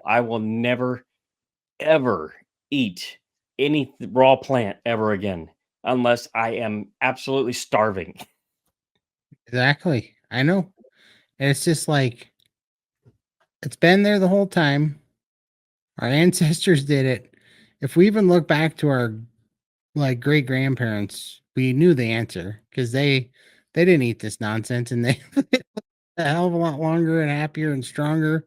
I will never ever eat any raw plant ever again unless I am absolutely starving. Exactly. I know. And it's just like it's been there the whole time. Our ancestors did it. If we even look back to our like great grandparents, we knew the answer because they didn't eat this nonsense and they lived a hell of a lot longer and happier and stronger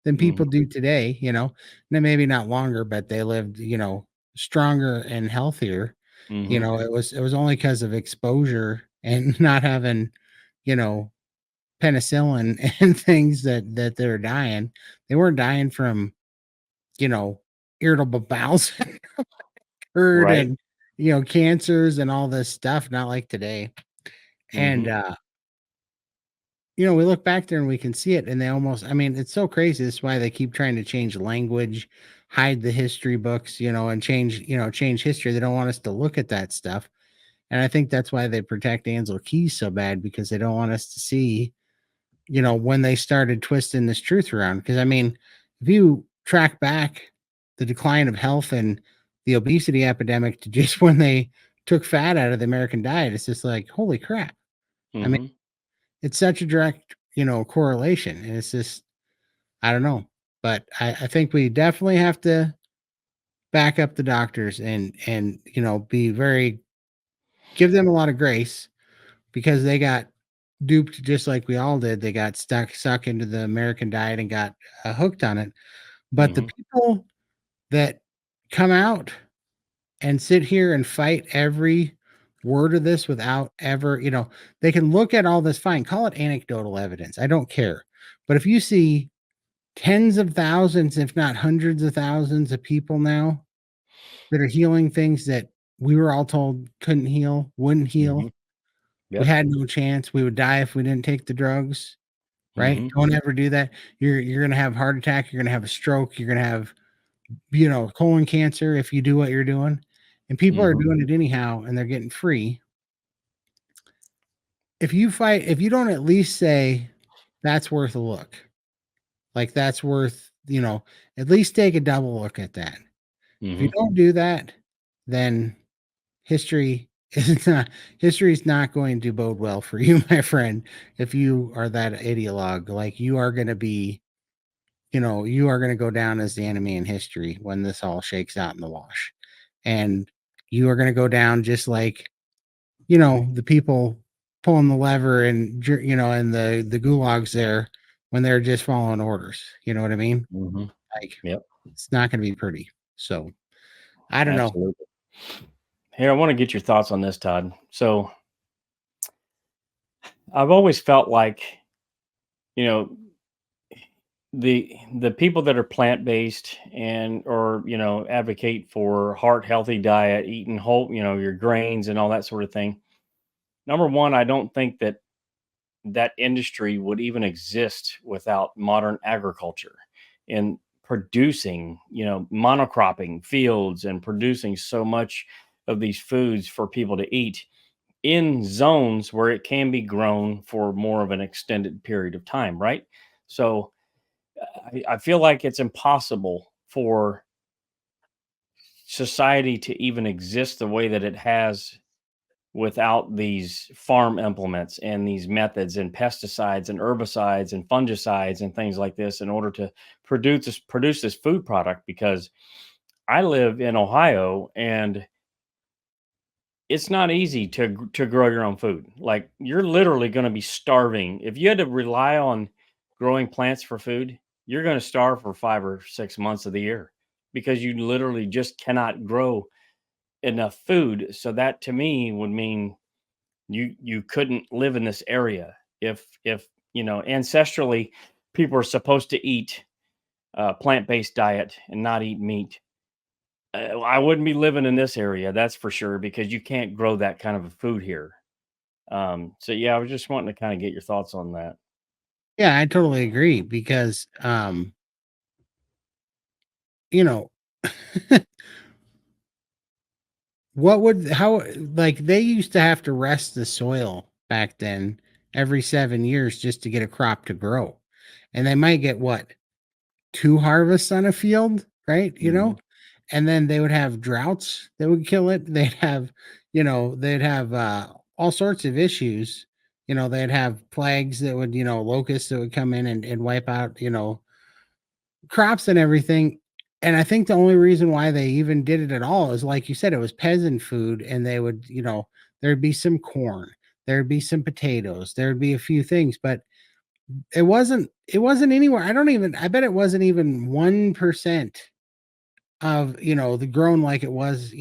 than people Mhm, do today, you know. And maybe not longer, but they lived, stronger and healthier. mhm, It was only because of exposure and not having, you know, penicillin and things that they're dying. They weren't dying from, you know, irritable bowel hurt right, and cancers and all this stuff, not like today. And mhm, we look back there and we can see it, and they almost, I mean, it's so crazy. That's why they keep trying to change language, hide the history books, and change history. They don't want us to look at that stuff. And I think that's why they protect Ansel Keys so bad, because they don't want us to see, when they started twisting this truth around. Because I mean, if you track back the decline of health and the obesity epidemic to just when they took fat out of the American diet, it's just like, holy crap. I mean, mhm. it's such a direct, correlation. And it's just, I don't know. But I think we definitely have to back up the doctors and be very give them a lot of grace, because they got duped just like we all did. They got sucked into the American diet and got hooked on it. But the Mhm, people that come out and sit here and fight every word of this without ever, they can look at all this fine, call it anecdotal evidence. I don't care. But if you see tens of thousands, if not hundreds of thousands of people now that are healing things that we were all told couldn't heal, wouldn't heal, mhm. we Yep. had no chance, we would die if we didn't take the drugs, right? Mhm, Don't ever do that. You're gonna have a heart attack, you're gonna have a stroke, you're gonna have, colon cancer if you do what you're doing. And people are mhm, doing it anyhow and they're getting free. If you don't at least say that's worth a look, like that's worth, at least take a double look at that. If you mhm, don't do that, then history history is not going to bode well for you, my friend. If you are that ideologue, like you are going to be, you are going to go down as the enemy in history when this all shakes out in the wash. And you are going to go down just like, the people pulling the lever and, and the gulags there when they're just following orders. You know what I mean? mhm. Like, Yep, it's not going to be pretty. So I don't know. absolutely. Here, I wanna get your thoughts on this, Todd. So, I've always felt like, you know, the people that are plant-based and or, advocate for heart healthy diet, eating whole, your grains and all that sort of thing. Number 1, I don't think that that industry would even exist without modern agriculture and producing, monocropping fields and producing so much of these foods for people to eat in zones where it can be grown for more of an extended period of time, right? So I feel like it's impossible for society to even exist the way that it has without these farm implements and these methods and pesticides and herbicides and fungicides and things like this in order to produce this food product. Because I live in Ohio and it's not easy to grow your own food. Like you're literally going to be starving if you had to rely on growing plants for food. You're going to starve for 5 or 6 months of the year because you literally just cannot grow enough food. So that to me would mean you couldn't live in this area if ancestrally people are supposed to eat plant-based diet and not eat meat. I wouldn't be living in this area, that's for sure, because you can't grow that kind of a food here. So yeah, I was just wanting to kind of get your thoughts on that. Yeah, I totally agree because, you know, how, like, they used to have to rest the soil back then every 7 years just to get a crop to grow. And they might get what? 2 harvests on a field, right? Mhm. And then they would have droughts that would kill it. They'd have, they'd have all sorts of issues. They'd have plagues that would, locusts that would come in and wipe out, crops and everything. And I think the only reason why they even did it at all is like you said, it was peasant food, and they would, there'd be some corn, there'd be some potatoes, there'd be a few things, but it wasn't anywhere. I bet it wasn't even 1% of, the grown like it was,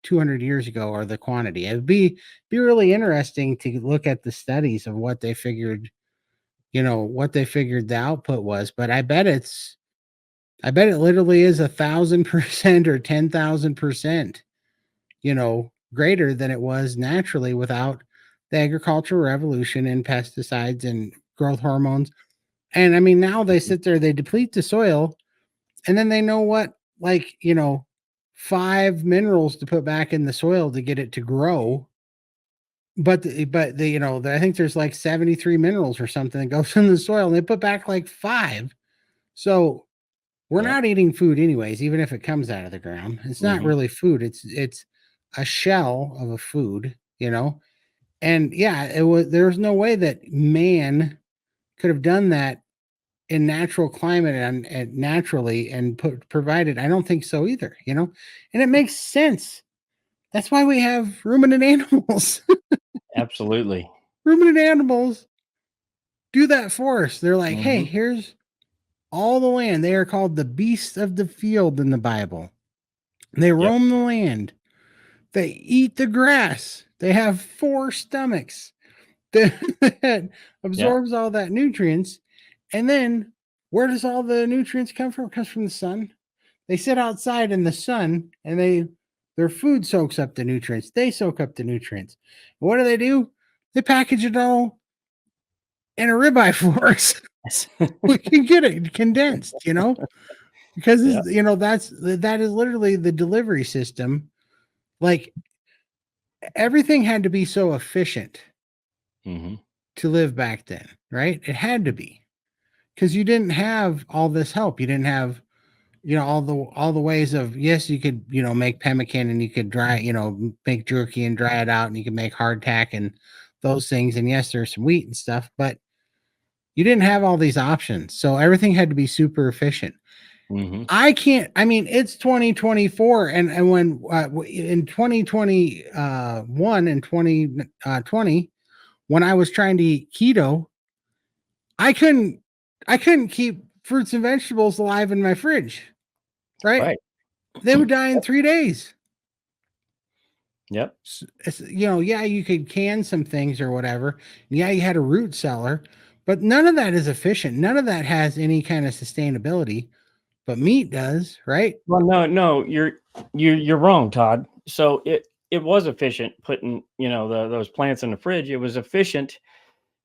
200 years ago, or the quantity. It'd be really interesting to look at the studies of what they figured the output was, but I bet it literally is 1,000% or 10,000%, greater than it was naturally without the agricultural revolution and pesticides and growth hormones. And I mean, now they Mhm. sit there, they deplete the soil, and then they know what, like, 5 minerals to put back in the soil to get it to grow. I think there's like 73 minerals or something that goes in the soil, and they put back like 5. So we're Yep. not eating food anyways, even if it comes out of the ground. It's not Mhm. really food. It's a shell of a food. And yeah, there's no way that man could have done that in natural climate and naturally and provided. I don't think so either. And it makes sense. That's why we have ruminant animals. Absolutely. Ruminant animals do that for us. They're like, hey, Mhm. here's all the land. They are called the beasts of the field in the Bible. They Yep. roam the land. They eat the grass. They have 4 stomachs that Yep. absorbs all that nutrients. And then where does all the nutrients come from? It comes from the sun. They sit outside in the sun, and their food soaks up the nutrients. They soak up the nutrients. What do? They package it all in a ribeye for us. So we can get it condensed, because Yep. that is literally the delivery system. Like, everything had to be so efficient Mhm. to live back then, right? It had to be, because you didn't have all this help. You didn't have, all the ways of, yes, you could, make pemmican, and you could dry, make jerky and dry it out, and you can make hardtack and those things. And yes, there's some wheat and stuff, but you didn't have all these options. So everything had to be super efficient. Mhm. I mean, it's 2024, and when in 2021 and 2020, when I was trying to eat keto, I couldn't I couldn't keep fruits and vegetables alive in my fridge, right? Right. They would die in 3 days. Yep. Yeah, you could can some things or whatever. Yeah, you had a root cellar, but none of that is efficient. None of that has any kind of sustainability, but meat does, right? Well, no, no, you're wrong, Todd. So it was efficient putting, those plants in the fridge. It was efficient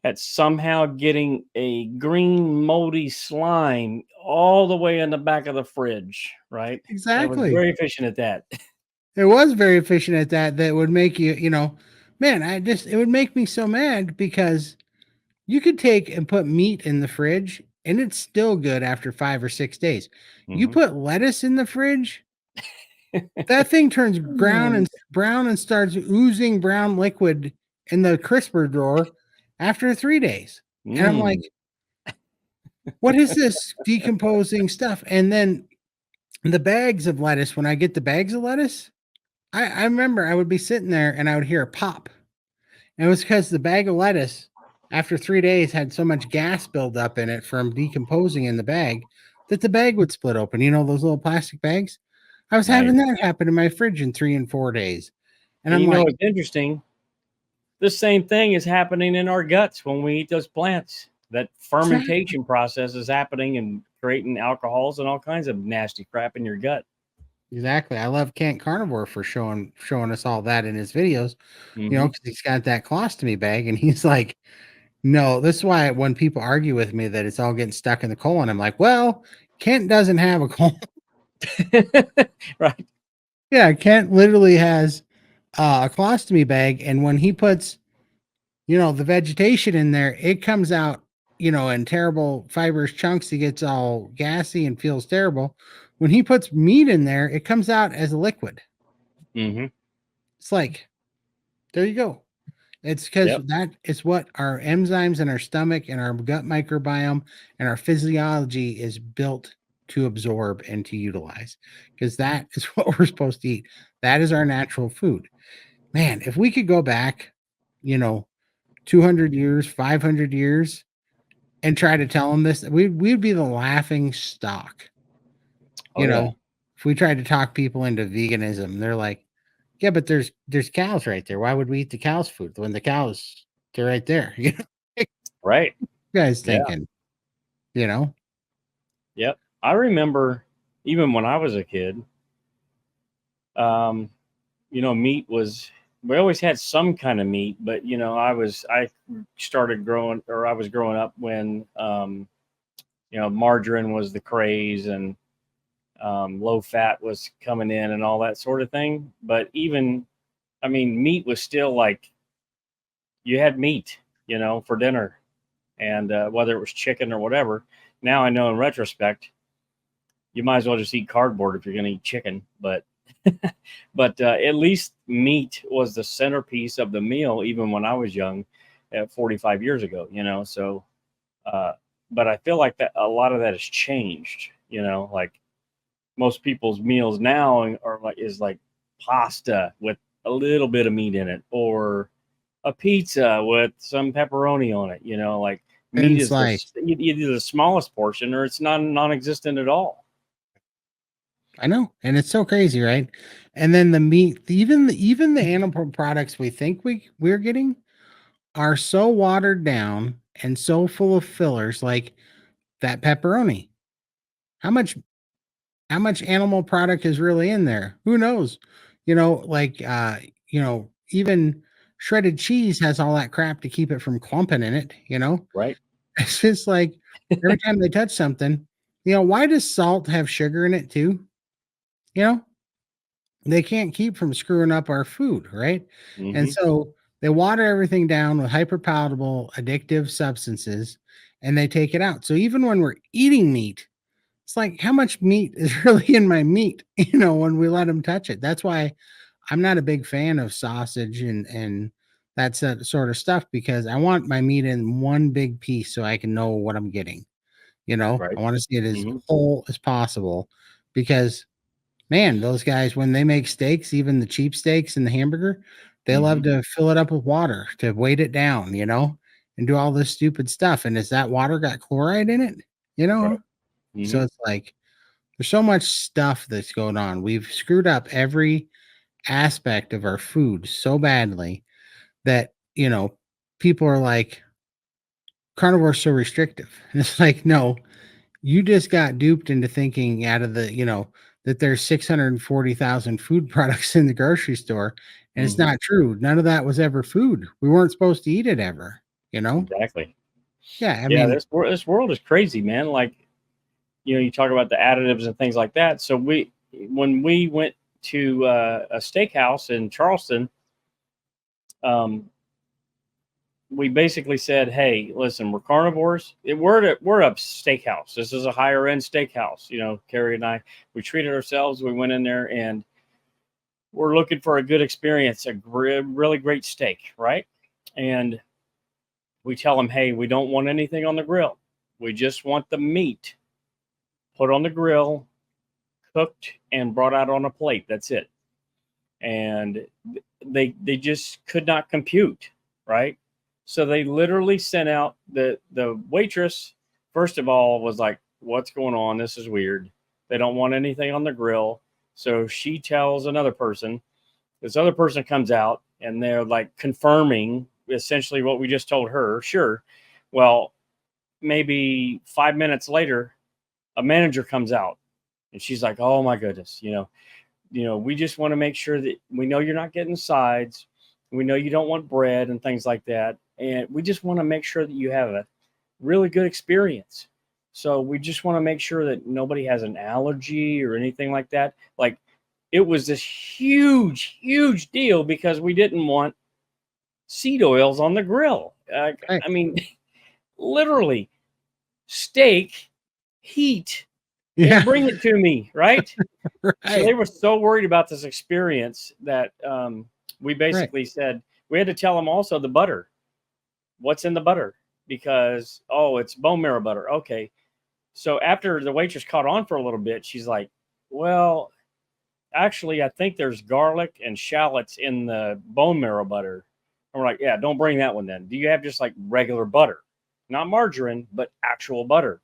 at somehow getting a green moldy slime all the way in the back of the fridge, right? It was Exactly. very efficient at that. It was very efficient at that. That would make man, it would make me so mad, because you could take and put meat in the fridge, and it's still good after 5 or 6 days. You Mhm. put lettuce in the fridge, that thing turns Mm. brown and starts oozing brown liquid in the crisper drawer after 3 days. And I'm like, Mm. "What is this decomposing stuff?" And then the bags of lettuce, when I get the bags of lettuce, I remember I would be sitting there and I would hear a pop. And it was because the bag of lettuce, after 3 days, had so much gas build up in it from decomposing in the bag, that the bag would split open. Those little plastic bags? I was Right. having that happen in my fridge in 3 and 4 days. And And I'm like, it's interesting. The same thing is happening in our guts when we eat those plants. That "Exactly, fermentation process is happening and creating alcohols and all kinds of nasty crap in your gut. exactly." I love Carnivore for showing us all that in his videos, Hmm. because he's got that colostomy bag, and he's like, "No, this is why when people argue with me that it's all getting stuck in the colon, I'm like, well, Kent doesn't have a colon." Right. Yeah, Kent literally has a colostomy bag, and when he puts, the vegetation in there, it comes out in terrible fibrous chunks, he gets all gassy and feels terrible. When he puts meat in there, it comes out as a liquid. Mm-hmm. It's like, there you go. It's because Yep. that is what our enzymes in our stomach and our gut microbiome and our physiology is built to absorb and to utilize, because that is what we're supposed to eat. That is our natural food. Man, if we could go back, you know, 200 years, 500 years, and try to tell them this, we'd be the laughing stock. Oh You yeah. know, if we tried to talk people into veganism, they're like, yeah, but there's cows right there. Why would we eat the cows' food when the cows, they're right there? You know, what Right. you guys Yeah. thinking, you know? Yep. I remember even when I was a kid, um, meat was, we always had some kind of meat, but I started growing, or I was growing up when margarine was the craze, and low fat was coming in and all that sort of thing. But even, I mean, meat was still like, you had meat, for dinner, and whether it was chicken or whatever. Now I know in retrospect, you might as well just eat cardboard if you're going to eat chicken. But at least meat was the centerpiece of the meal, even when I was young, at 45 years ago. So, uh, but I feel like that a lot of that has changed. Like most people's meals now are like is like pasta with a little bit of meat in it, or a pizza with some pepperoni on it. Like meat Thin is slice. either the smallest portion or it's non-existent at all. I know, and it's so crazy, right? And then the meat, even the animal products we think we're getting are so watered down and so full of fillers, like that pepperoni. How much how much animal product is really in there? Who knows? Like even shredded cheese has all that crap to keep it from clumping in it. Right. It's just like every time they touch something, why does salt have sugar in it too? You know, they can't keep from screwing up our food, right? And Hmm. so they water everything down with hyperpalatable addictive substances and they take it out. So even when we're eating meat, it's like, how much meat is really in my meat, when we let them touch it? That's why I'm not a big fan of sausage and that's that sort of stuff, because I want my meat in one big piece so I can know what I'm getting. I Right. want to see it as Hmm. whole as possible, because man, those guys, when they make steaks, even the cheap steaks and the hamburger, they Hmm. love to fill it up with water to weight it down, and do all this stupid stuff. And is that water got chloride in it? You know? Right. Hmm. So it's like there's so much stuff that's going on. We've screwed up every aspect of our food so badly that, people are like, carnivore is so restrictive. And it's like, no, you just got duped into thinking out of that there's 640,000 food products in the grocery store, and it's Hmm. not true. None of that was ever food. We weren't supposed to eat it ever, you know? Exactly. Yeah, I Yeah, mean, this world is crazy, man. Like, you talk about the additives and things like that. So when we went to a steakhouse in Charleston, um, we basically said, "Hey, listen, we're carnivores. We're a steakhouse. This is a higher end steakhouse." Carrie and I, we treated ourselves. We went in there and we're looking for a good experience, really great steak, right? And we tell them, "Hey, we don't want anything on the grill. We just want the meat put on the grill, cooked, and brought out on a plate. That's it." And they just could not compute, right? So they literally sent out the waitress. First of all, was like, "What's going on? This is weird. They don't want anything on the grill." So she tells another person. This other person comes out and they're like confirming essentially what we just told her. Sure. Well, maybe 5 minutes later, a manager comes out and she's like, "Oh my goodness, we just want to make sure that we know you're not getting sides. We know you don't want bread and things like that. And we just want to make sure that you have a really good experience. So we just want to make sure that nobody has an allergy or anything like that." Like, it was this huge, huge deal because we didn't want seed oils on the grill. right. I mean, literally. steak, heat, and Yeah. bring it to me, right? So Right. they were so worried about this experience that we Right. basically said we had to tell them also the butter. What's in the butter? Because, oh, it's bone marrow butter. Okay. So after the waitress caught on for a little bit, she's like, well, actually, I think there's garlic and shallots in the bone marrow butter. And we're like, yeah, don't bring that one then. Do you have just like regular butter? Not margarine, but actual butter.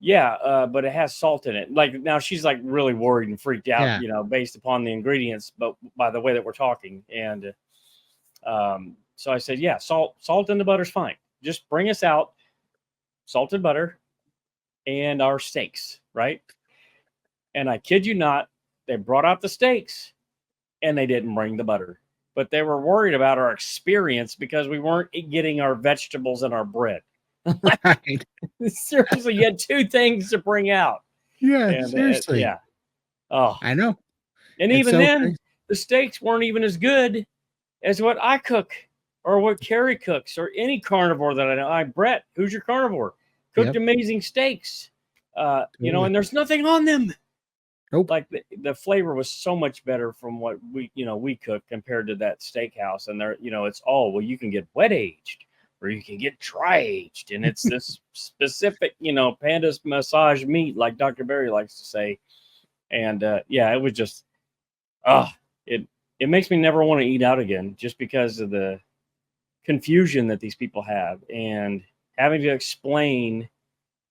Yeah, but it has salt in it. Like now she's like really worried and freaked out, Yeah. based upon the ingredients, but by the way that we're talking. And so I said, yeah, salt in the butter's fine. Just bring us out salted butter and our steaks, right? And I kid you not, they brought out the steaks and they didn't bring the butter. But they were worried about our experience because we weren't getting our vegetables and our bread. Right. Seriously, you had two things to bring out. Yeah. And Seriously. yeah. Oh, I know. and It's even so then, crazy. the steaks weren't even as good as what I cook or what Carrie cooks or any carnivore that I know. Brett, who's your carnivore, cooked Yep. amazing steaks. Totally. And there's nothing on them. Nope. Like the flavor was so much better from what we cook compared to that steakhouse. And there, it's all, well, you can get wet aged or you can get dry aged, and it's this specific, panda's massage meat, like Dr. Barry likes to say. And yeah, it was just ah, it it makes me never want to eat out again, just because of the confusion that these people have and having to explain.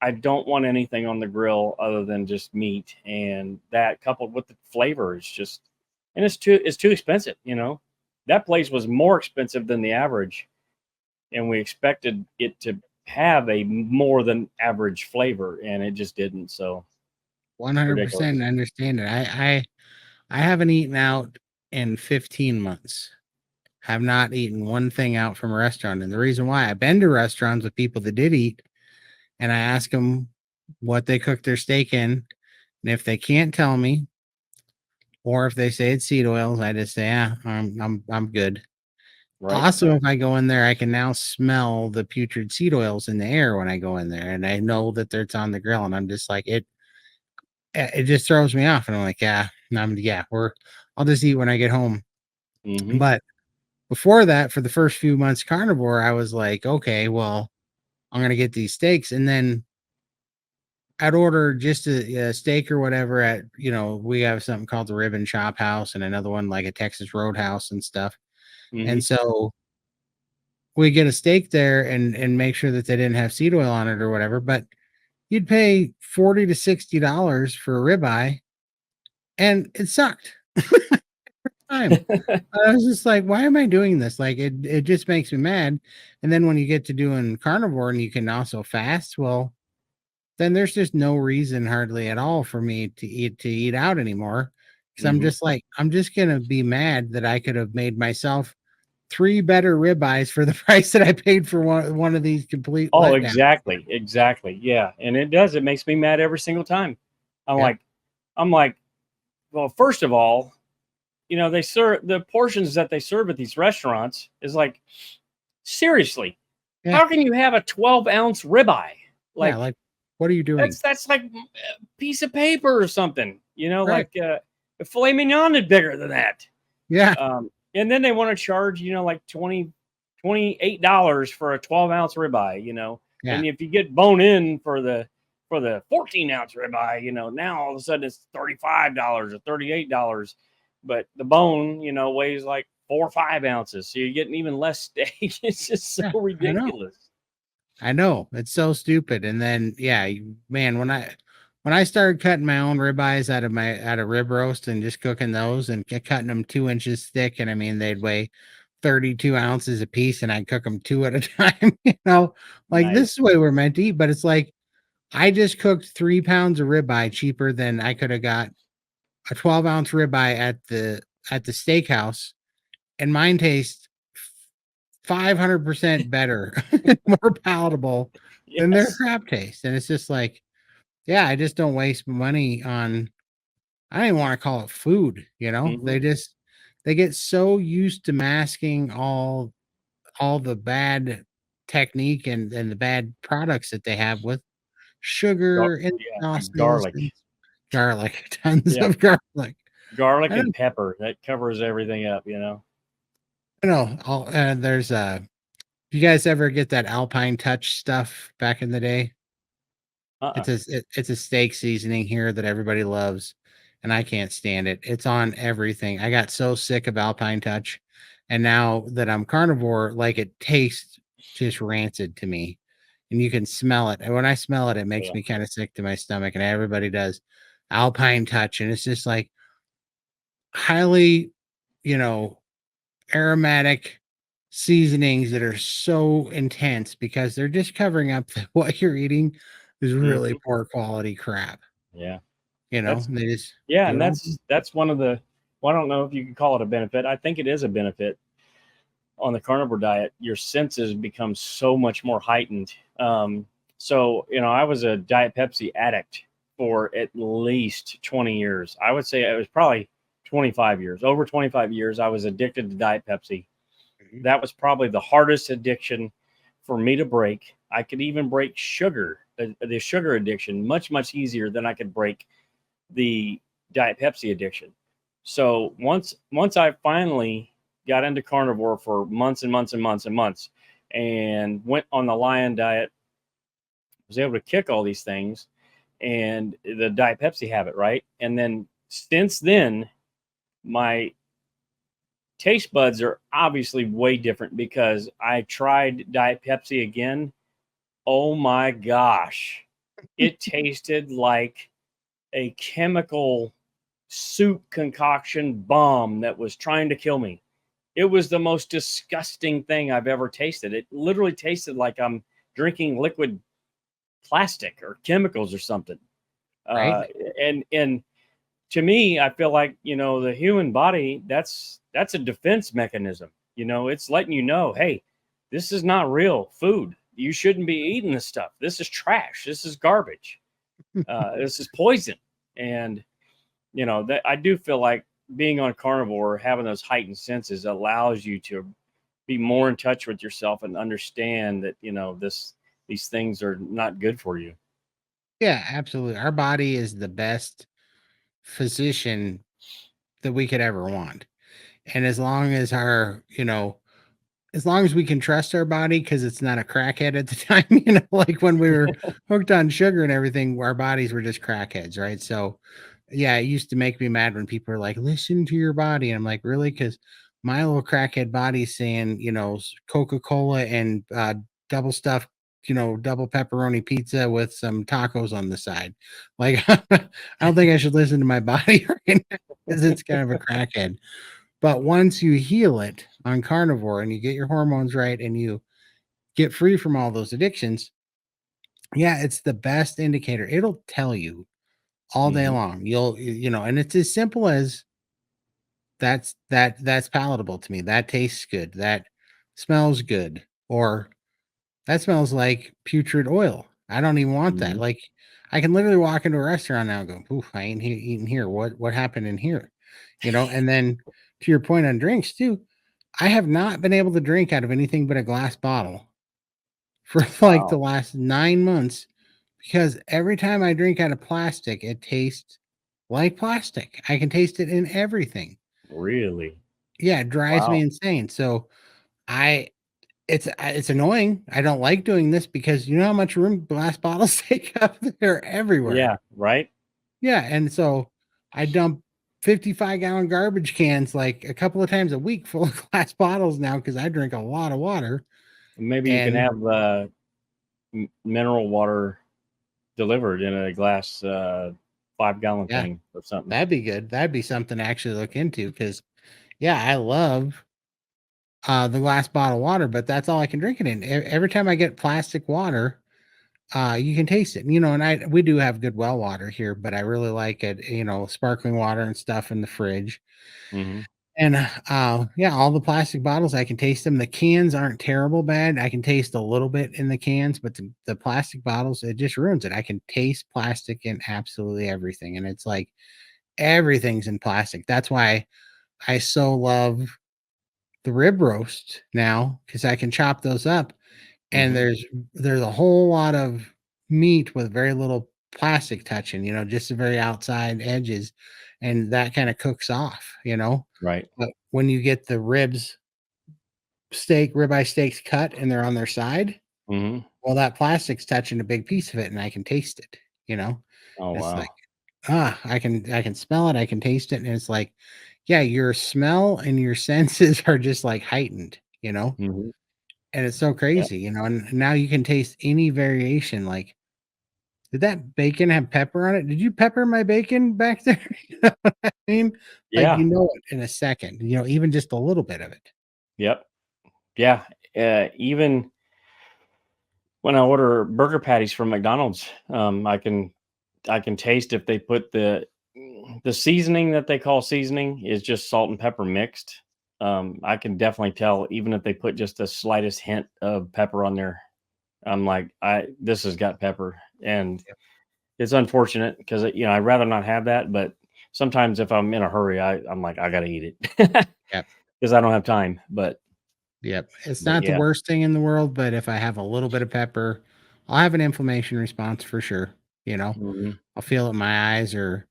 I don't want anything on the grill other than just meat, and that coupled with the flavor is just, and it's too expensive. That place was more expensive than the average, and we expected it to have a more than average flavor, and it just didn't. So 100% ridiculous. understand it. I haven't eaten out in 15 months. Have not eaten one thing out from a restaurant. And the reason why, I've been to restaurants with people that did eat, and I ask them what they cook their steak in. And if they can't tell me, or if they say it's seed oils, I just say, yeah, I'm good. Right. Also, if I go in there, I can now smell the putrid seed oils in the air when I go in there, and I know that it's on the grill, and I'm just like it just throws me off, and I'm like, yeah, I'll just eat when I get home. Hmm. But before that, for the first few months carnivore, I was like, okay, well, I'm gonna get these steaks, and then I'd order just a steak or whatever at, we have something called the Rib and Chop House and another one like a Texas Roadhouse and stuff. Hmm. And so we get a steak there and make sure that they didn't have seed oil on it or whatever. But you'd pay $40 to $60 for a ribeye, and it sucked. Time. I was just like, why am I doing this? Like it just makes me mad. And then when you get to doing carnivore and you can also fast, well, then there's just no reason hardly at all for me to eat out anymore. Because I'm Hmm. just like, I'm just gonna be mad that I could have made myself three better ribeyes for the price that I paid for one of these complete Oh, letdowns. exactly, exactly. Yeah, and it does. It makes me mad every single time. I'm Yep. like, I'm like, well, first of all, they serve the portions that they serve at these restaurants is like, seriously, Yeah. how can you have a 12-ounce ribeye? Yeah. Like Like, what are you doing? that's like a piece of paper or something. Right. Like a filet mignon is bigger than that. Yeah. And then they want to charge, like $28 for a 12-ounce ribeye, Yeah. and if you get bone in for the 14-ounce ribeye, now all of a sudden it's $35 or $38. But the bone, weighs like 4 or 5 ounces, so you're getting even less steak. It's just so Yeah. I know. ridiculous. I know. It's so stupid. And then yeah, man, when I started cutting my own ribeyes out of rib roast and just cooking those and cutting them 2 inches thick, and I mean they'd weigh 32 ounces a piece, and I'd cook them two at a time, like this is Nice. the way we're meant to eat. But it's like I just cooked 3 pounds of ribeye cheaper than I could have got a 12-ounce ribeye at the steakhouse, and mine tastes 500% better and more palatable than their Yes. crap taste. And it's just like, yeah, I just don't waste money on, I don't even want to call it food, Hmm. they get so used to masking all the bad technique and the bad products that they have with Gar sugar and yeah, and sauces garlic. and garlic, tons Yeah, of garlic. garlic I don't and pepper, that covers everything up, you know? know. There's you guys ever get that Alpine Touch stuff back in the day? Uh-uh. It's a steak seasoning here that everybody loves, and I can't stand it. It's on everything. I got so sick of Alpine Touch, and now that I'm carnivore, like, it tastes just rancid to me, and you can smell it, and when I smell it, it makes Yeah. me kinda sick to my stomach, and everybody does Alpine Touch, and it's just, like, highly, you know, aromatic seasonings that are so intense because they're just covering up that what you're eating is really Mhm. poor quality crap, Yeah. you know? That's They just yeah, do and it on that's one of the well, I don't know if you could call it a benefit. I think it is a benefit on the carnivore diet. Your senses become so much more heightened. So, you know, I was a Diet Pepsi addict for at least 20 years. I would say it was probably 25 years. Over 25 years, I was addicted to Diet Pepsi. Mhm. That was probably the hardest addiction for me to break. I could even break sugar, the sugar addiction, much easier than I could break the Diet Pepsi addiction. So once I finally got into carnivore for months and months and months and months, and went on the Lion diet, was able to kick all these things and the Diet Pepsi habit, right? And then since then, my taste buds are obviously way different because I tried Diet Pepsi again. Oh my gosh. It tasted like a chemical soup concoction bomb that was trying to kill me. It was the most disgusting thing I've ever tasted. It literally tasted like I'm drinking liquid plastic or chemicals or something. Right? Uh, and to me, I feel like the human body that's a defense mechanism. It's letting you know, hey, this is not real food. You shouldn't be eating this stuff. This is trash. This is garbage. This is poison. And that I do feel like being on carnivore, having those heightened senses allows you to be more in touch with yourself and understand that these things are not good for you. Yeah, absolutely. Our body is the best physician that we could ever want, and as long as as long as we can trust our body because it's not a crackhead at the time, like when we were hooked on sugar and everything, our bodies were just crackheads, right? So, yeah, it used to make me mad when people are like, listen to your body. And I'm like, really? Because my little crackhead body's saying, Coca Cola and double stuffed, double pepperoni pizza with some tacos on the side. Like, I don't think I should listen to my body right now because it's kind of a crackhead. But once you heal it on carnivore and you get your hormones right and you get free from all those addictions, yeah, it's the best indicator. It'll tell you all day Hmm. long. And it's as simple as that's palatable to me. That tastes good. That smells good. Or that smells like putrid oil. I don't even want that. Hmm. Like I can literally walk into a restaurant now and go, "Oof, I ain't eating here. What happened in here?" And then to your point on drinks too, I have not been able to drink out of anything but a glass bottle for like the Wow, last 9 months because every time I drink out of plastic, it tastes like plastic. I can taste it in everything. really? Yeah, it drives me Wow. insane. So I it's annoying. I don't like doing this because you know how much room glass bottles take up? They're everywhere. Yeah, right. Yeah, and so I dump 55-gallon garbage cans like a couple of times a week full of glass bottles now because I drink a lot of water. Maybe you can And have mineral water delivered in a glass 5-gallon yeah, thing or something. that'd be good. That'd be something to actually look into because yeah, I love the glass bottle water, but that's all I can drink it in. Every time I get plastic water, you can taste it. And we do have good well water here, but I really like it, sparkling water and stuff in the fridge. Hmm. And yeah, all the plastic bottles, I can taste them. The cans aren't terrible bad. I can taste a little bit in the cans, but the plastic bottles, it just ruins it. I can taste plastic in absolutely everything. And it's like everything's in plastic. That's why I so love the rib roast now because I can chop those up and Mhm. there's a whole lot of meat with very little plastic touching, just the very outside edges, and that kinda cooks off, Right. but when you get the ribeye steaks cut and they're on their side, Mhm. well, that plastic's touching a big piece of it, and I can taste it, you know? Oh, It's wow. like, I can smell it, I can taste it, and it's like, yeah, your smell and your senses are just, like, heightened, Mhm. and it's so Yep. crazy, and now you can taste any variation, like, "Did that bacon have pepper on it? Did you pepper my bacon back there?" You know what I mean? Like, Yeah. it in a second, even just a little bit of it. Yep. Yeah. Even when I order burger patties from McDonald's, I can taste if they put the seasoning that they call seasoning is just salt and pepper mixed. I can definitely tell even if they put just the slightest hint of pepper on there. I'm like, I this has got pepper, and Yep, it's unfortunate because I'd rather not have that, but sometimes if I'm in a hurry, I'm like, I gotta eat it yep, because I don't have time. yep. It's But not the yeah, worst thing in the world, but if I have a little bit of pepper, I'll have an inflammation response for sure, you know? hmm I'll feel it in my eyes or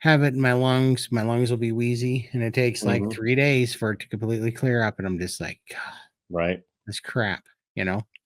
have it in my lungs. My lungs will be wheezy, and it takes like hmm 3 days for it to completely clear up, and I'm just like, "God, right, this crap," you know?